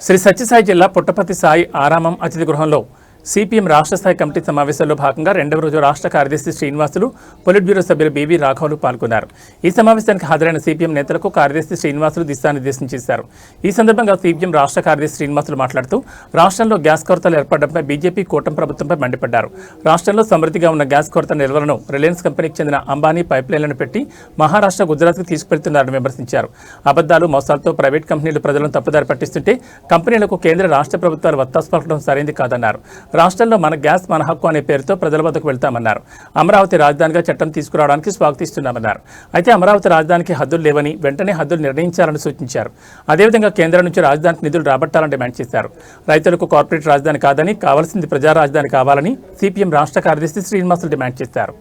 శ్రీ సత్యసాయి జిల్లా పుట్టపర్తి సాయి ఆరామం అతిథి గృహంలో సిపిఎం రాష్ట్ర స్థాయి కమిటీ సమావేశంలో భాగంగా రెండవ రోజు రాష్ట్ర కార్యదర్శి శ్రీనివాసులు, పొలిట్ బ్యూరో సభ్యులు బీవీ రాఘవులు పాల్గొన్నారు. ఈ సమావేశానికి హాజరైన సిపిఎం నేతలకు కార్యదర్శి శ్రీనివాసులు దిశానిర్దేశం చేశారు. ఈ సందర్భంగా సిపిఎం రాష్ట్ర కార్యదర్శి శ్రీనివాసులు మాట్లాడుతూ రాష్ట్రంలో గ్యాస్ కొరతలు ఏర్పడడంపై బీజేపీ కూటమి ప్రభుత్వంపై మండిపడ్డారు. రాష్ట్రంలో సమృద్ధిగా ఉన్న గ్యాస్ కొరత నిల్వలను రిలయన్స్ కంపెనీకి చెందిన అంబానీ పైప్లైన్లను పెట్టి మహారాష్ట్ర, గుజరాత్కు తీసుకువెళ్తున్నారని విమర్శించారు. అబద్దాలు, మోసాలతో ప్రైవేట్ కంపెనీలు ప్రజలను తప్పుదారి పట్టిస్తుంటే కంపెనీలకు కేంద్ర, రాష్ట్ర ప్రభుత్వాలు వత్తాసు పలకడం సరైంది కాదన్నారు. రాష్ట్రంలో మన గ్యాస్ మన హక్కు అనే పేరుతో ప్రజల వద్దకు వెళ్తామన్నారు. అమరావతి రాజధానిగా చట్టం తీసుకురావడానికి స్వాగతిస్తున్నామన్నారు. అయితే అమరావతి రాజధానికి హద్దులు లేవని, వెంటనే హద్దులు నిర్ణయించాలని సూచించారు. అదేవిధంగా కేంద్రం నుంచి రాజధానికి నిధులు రాబట్టాలని డిమాండ్ చేశారు. రైతులకు కార్పొరేట్ రాజధాని కాదని, కావాల్సింది ప్రజా రాజధాని కావాలని సిపిఎం రాష్ట్ర కార్యదర్శి శ్రీనివాసులు డిమాండ్ చేశారు.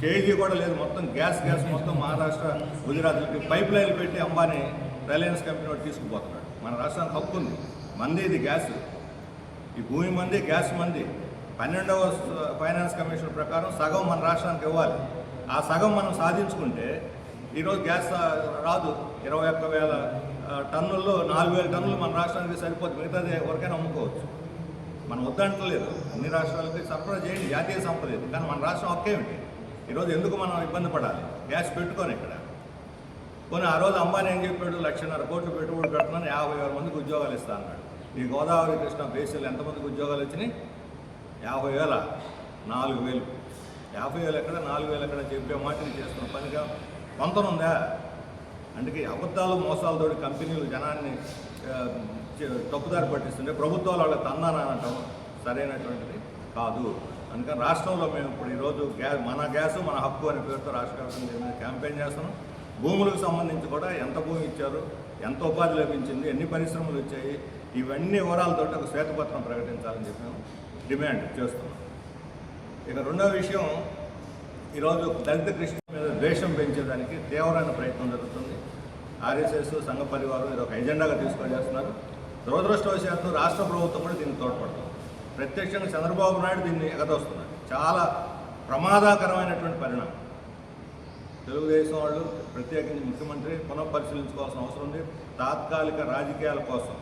కేజీ కూడా లేదు, మొత్తం గ్యాస్ మొత్తం మహారాష్ట్ర, గుజరాత్కి పైప్ లైన్లు పెట్టి అంబానీ రిలయన్స్ కంపెనీ వాడు తీసుకుపోతున్నాడు. మన రాష్ట్రానికి హక్కు ఉంది, మంది ఇది గ్యాస్, ఈ భూమి మంది, గ్యాస్ మంది. 12వ ఫైనాన్స్ కమిషన్ ప్రకారం సగం మన రాష్ట్రానికి ఇవ్వాలి. ఆ సగం మనం సాధించుకుంటే ఈరోజు గ్యాస్ రాదు. 21,000 టన్నుల్లో 4,000 టన్నులు మన రాష్ట్రానికి సరిపోతుంది, మిగతాది ఎవరికైనా అమ్ముకోవచ్చు. మనం వద్దంటలేదు, అన్ని రాష్ట్రాలకి సరఫరా చేయండి, జాతీయ సంపద ఇది. కానీ మన రాష్ట్రం హక్కేమిటి? ఈరోజు ఎందుకు మనం ఇబ్బంది పడాలి? గ్యాస్ పెట్టుకొని ఇక్కడ పోనీ ఆ రోజు అంబానీ ఏం చెప్పాడు, 1,50,000 కోట్లు పెట్టుబడి పెడుతున్నాను, 50,000 మందికి ఉద్యోగాలు ఇస్తా అన్నాడు. ఈ గోదావరి, కృష్ణ బేసిలు ఎంతమందికి ఉద్యోగాలు వచ్చినాయి? 50,000, 4,000. 50,000 ఎక్కడ, 4,000 ఎక్కడ? చెప్పే మాటలు చేస్తున్న పనిగా కొంతనుందా? అందుకే అబద్ధాలు, మోసాలతోటి కంపెనీలు జనాన్ని తప్పుదారి పట్టిస్తుంటే ప్రభుత్వాలు వాళ్ళకి తందానటం సరైనటువంటిది కాదు. అందుకని రాష్ట్రంలో మేము ఇప్పుడు ఈరోజు మన గ్యాసు మన హక్కు అనే పేరుతో రాష్ట్ర వ్యాప్తంగా క్యాంపెయిన్ చేస్తున్నాం. భూములకు సంబంధించి కూడా ఎంత భూమి ఇచ్చారు, ఎంత ఉపాధి లభించింది, ఎన్ని పరిశ్రమలు వచ్చాయి, ఇవన్నీ వివరాలతో ఒక శ్వేతపత్రం ప్రకటించాలని చెప్పి మేము డిమాండ్ చేస్తున్నాం. ఇక రెండవ విషయం, ఈరోజు దళిత కృష్ణ మీద ద్వేషం పెంచేదానికి తీవ్రమైన ప్రయత్నం జరుగుతుంది. ఆర్ఎస్ఎస్, సంఘ పరివారం ఇది ఒక ఎజెండాగా తీసుకొని చేస్తున్నారు. దురదృష్టవశాత్తు రాష్ట్ర ప్రభుత్వం కూడా దీన్ని తోడ్పడుతుంది. ప్రత్యక్షంగా చంద్రబాబు నాయుడు దీన్ని ఎగదోస్తున్నారు. చాలా ప్రమాదకరమైనటువంటి పరిణామం. తెలుగుదేశం వాళ్ళు, ప్రత్యేకించి ముఖ్యమంత్రి పునఃపరిశీలించుకోవాల్సిన అవసరం ఉంది. తాత్కాలిక రాజకీయాల కోసం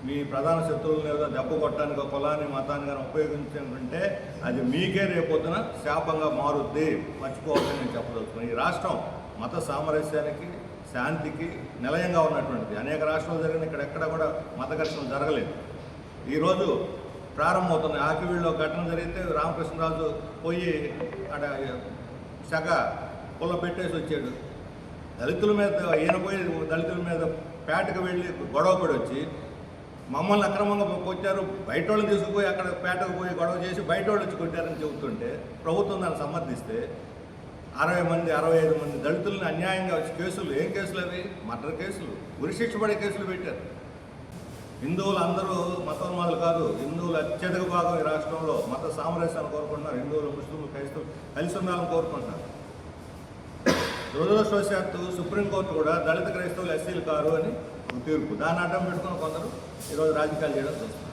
మీ ప్రధాన శత్రువులను ఏదో దెబ్బ కొట్టడానికి, కులాన్ని, మతాన్ని కానీ ఉపయోగించాలంటే అది మీకే రేపొద్దున శాపంగా మారుద్ది, మర్చిపోవద్దని నేను చెప్పదలుచుకున్నాను. ఈ రాష్ట్రం మత సామరస్యానికి, శాంతికి నిలయంగా ఉన్నటువంటిది. అనేక రాష్ట్రాలు జరిగిన ఇక్కడ కూడా మత ఘర్షణలు జరగలేదు. ఈరోజు ప్రారంభమవుతుంది. ఆకివీడులో ఘటన జరిగితే రామకృష్ణరాజు పోయి అక్కడ శగ పుల్ల పెట్టేసి వచ్చాడు. దళితుల మీద ఈయన పోయి దళితుల మీద పేటకు వెళ్ళి గొడవ పడి వచ్చి మమ్మల్ని అక్రమంగా కొట్టారు, బయట వాళ్ళని తీసుకుపోయి అక్కడ పేటకు పోయి గొడవ చేసి బయట వాళ్ళు వచ్చి కొట్టారని చెబుతుంటే ప్రభుత్వం దాన్ని సమర్థిస్తే 60 మంది 65 మంది దళితులను అన్యాయంగా వచ్చి కేసులు, ఏం కేసులు అవి? మర్డర్ కేసులు, ఉరిశిక్ష పడే కేసులు పెట్టారు. హిందువులు అందరూ మతోన్మాదులు కాదు, హిందువులు అత్యధిక భాగం ఈ రాష్ట్రంలో మత సామరస్యాన్ని కోరుకుంటున్నారు. హిందువులు, ముస్లింలు, క్రైస్తవులు కలిసి ఉండాలని కోరుకుంటున్నారు. దురదృష్టవశాత్తు సుప్రీంకోర్టు కూడా దళిత, క్రైస్తవులు ఎస్సీలు కారు అని తీర్పు, దాన్ని అడ్డం పెట్టుకుని కొందరు ఈరోజు రాజకీయాలు చేయడం చూస్తున్నారు.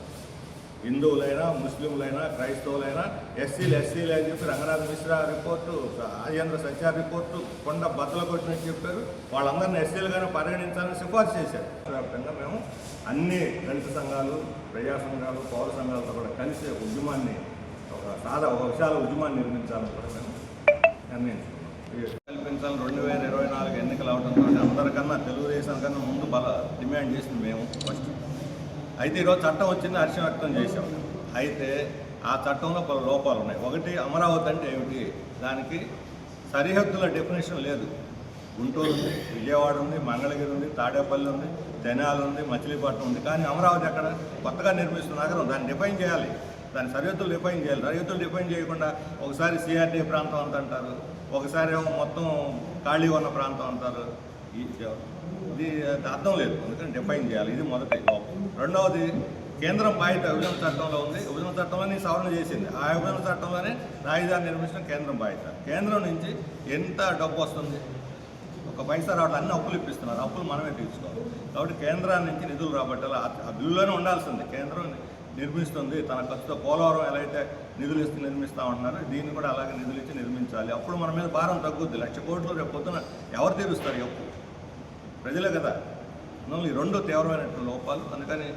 హిందువులైనా, ముస్లింలైనా, క్రైస్తవులైనా ఎస్సీలే అని చెప్పి రంగనాథ్ మిశ్రా రిపోర్టు, రాజేంద్ర సత్యార్ రిపోర్టు కొండ బద్దలు కొట్టినట్టు చెప్పారు. వాళ్ళందరినీ ఎస్సీలుగానే పరిగణించాలని సిఫార్సు చేశారు. వ్యాప్తంగా మేము అన్ని దళిత సంఘాలు, ప్రజా సంఘాలు, పౌర సంఘాలతో కూడా కలిసి ఉద్యమాన్ని, ఒక విశాల ఉద్యమాన్ని నిర్మించాలని కూడా మేము నిర్ణయించుకున్నాం. కల్పించాలని 2024 ఎన్నికలు అవడంతో అందరికన్నా, తెలుగుదేశం కన్నా ముందు డిమాండ్ చేసింది మేము ఫస్ట్. అయితే ఈరోజు చట్టం వచ్చింది, హర్షం వ్యక్తం చేసాం. అయితే ఆ చట్టంలో పలు లోపాలు ఉన్నాయి. ఒకటి, అమరావతి అంటే ఏమిటి? దానికి సరిహద్దుల డెఫినేషన్ లేదు. గుంటూరు ఉంది, విజయవాడ ఉంది, మంగళగిరి ఉంది, తాడేపల్లి ఉంది, తెనాలి ఉంది, మచిలీపట్నం ఉంది. కానీ అమరావతి అక్కడ కొత్తగా నిర్మిస్తున్న నగరం, దాన్ని డిఫైన్ చేయాలి, దాని సరిహద్దులు డిఫైన్ చేయాలి. సరిహద్దులు డిఫైన్ చేయకుండా ఒకసారి సిఆర్డీ ప్రాంతం అంత అంటారు, ఒకసారి ఏమో మొత్తం ఖాళీ ఉన్న ప్రాంతం అంటారు. ఇది అర్థం లేదు, అందుకని డిఫైన్ చేయాలి. ఇది మొదటి లోపం. రెండవది, కేంద్రం బాధ్యత విభజన చట్టంలో ఉంది. విభజన చట్టంలోనే సవరణ చేసింది. ఆ విభజన చట్టంలోనే రాజధాని నిర్మించడం కేంద్రం బాధ్యత. కేంద్రం నుంచి ఎంత డబ్బు వస్తుంది? ఒక పైసా రావడం, అన్ని అప్పులు ఇప్పిస్తున్నారు, అప్పులు మనమే తీర్చుకోవాలి. కాబట్టి కేంద్రాన్ని నుంచి నిధులు రాబట్టాలి. ఆ బిల్లులోనే ఉండాల్సింది. కేంద్రం నిర్మిస్తుంది తన ఖర్చుతో. పోలవరం ఎలా అయితే నిధులు ఇస్తే నిర్మిస్తూ ఉంటున్నారు, దీన్ని కూడా అలాగే నిధులు ఇచ్చి నిర్మించాలి. అప్పుడు మన మీద భారం తగ్గుద్ది. 1,00,000 కోట్లు రేపు పొద్దున ఎవరు తీరుస్తారు? అప్పు ప్రజలే కదా. ఈ రెండు తీవ్రమైనటువంటి లోపాలు. అందుకని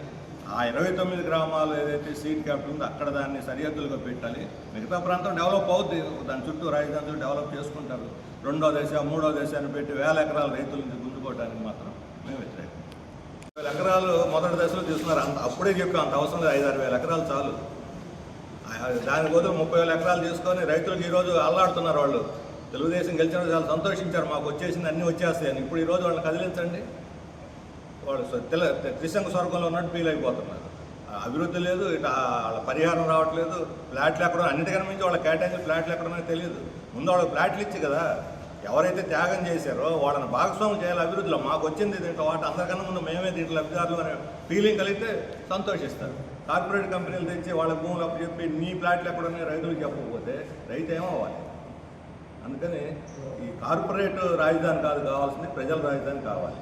ఆ 29 గ్రామాలు ఏదైతే సీడ్ క్యాపిటల్ ఉందో అక్కడ దాన్ని సరిహద్దులుగా పెట్టాలి. మిగతా ప్రాంతం డెవలప్ అవుద్ది, దాని చుట్టూ రాజధాని డెవలప్ చేసుకుంటారు. రెండో దశ మూడో దశ అని పెట్టి 1000 ఎకరాల రైతుల నుంచి గుంజుకోవడానికి మాత్రం మేము వ్యతిరేకం. 1000 ఎకరాలు మొదటి దశలో తీసుకున్నారు. అప్పుడే చెప్పాం అంత అవసరం లేదు, 5-6 వేల ఎకరాలు చాలు. దాని బదులు 30,000 ఎకరాలు తీసుకొని రైతులకు ఈరోజు అల్లాడుతున్నారు. వాళ్ళు తెలుగుదేశం గెలిచిన చాలా సంతోషించారు, మాకు వచ్చేసింది అన్నీ వచ్చేస్తాయని. ఇప్పుడు ఈరోజు వాళ్ళని కదిలించండి, వాళ్ళు త్రిశంకు స్వర్గంలో ఉన్నట్టు ఫీల్ అయిపోతున్నారు. అభివృద్ధి లేదు, ఇటు వాళ్ళ పరిహారం రావట్లేదు, ఫ్లాట్లు ఎక్కడ అన్నిటికన్నా మించి వాళ్ళ కేటాయించిన ఫ్లాట్లు ఎక్కడో తెలియదు. ముందు వాళ్ళకి ఫ్లాట్లు ఇచ్చి కదా ఎవరైతే త్యాగం చేశారో వాళ్ళని భాగస్వామ్యం చేయాలి అభివృద్ధిలో. మాకు వచ్చింది దీంట్లో వాటి అందరికన్నా ముందు మేమే దీంట్లో లబ్ధిదారులు అనే ఫీలింగ్ కలిగితే సంతోషిస్తారు. కార్పొరేట్ కంపెనీలు తెచ్చి వాళ్ళ భూములు అప్పు చెప్పి నీ ఫ్లాట్లు ఎక్కడున్నాయి రైతులకు చెప్పకపోతే రైతు ఏమవ్వాలి? అందుకని ఈ కార్పొరేట్ రాజధాని కాదు కావాల్సింది, ప్రజల రాజధాని కావాలి.